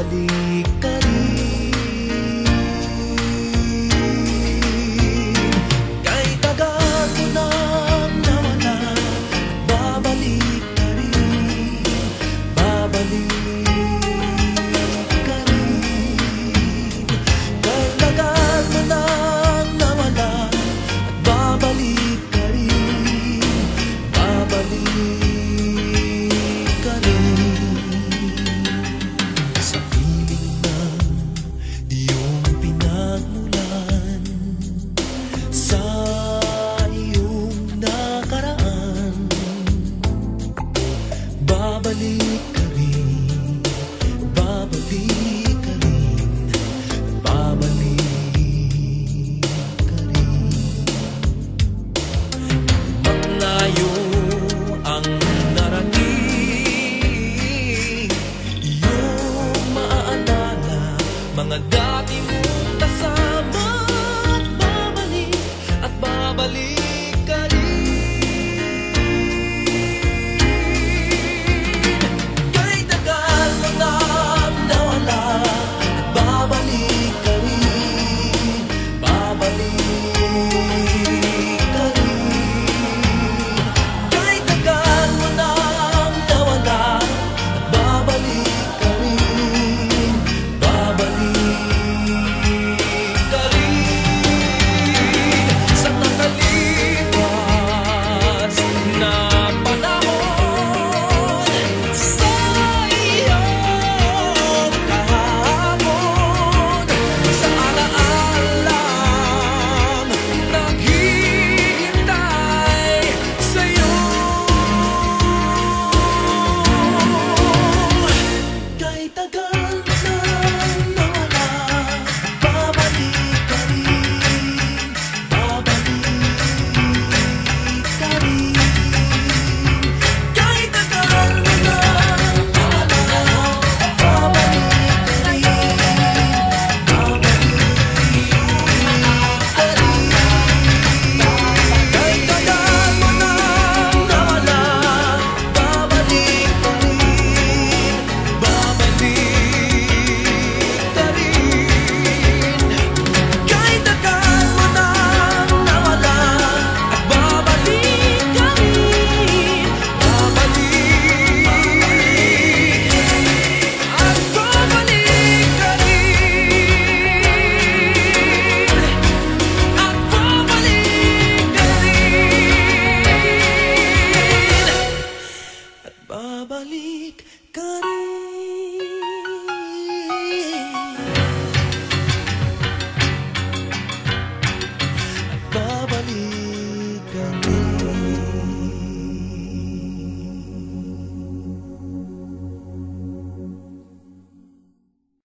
babalik ka rin. Kay tagal mo nang nawala, babalik ka rin, babalik ka rin. Kay tagal mo nang nawala, babalik ka rin, babalik ka rin. Sa piling ng iyong pinagmulan, sa iyong nakaraan, babalik ka rin, babalik ka rin, babalik ka rin. Maglayo ang narating, iyong maaalala mga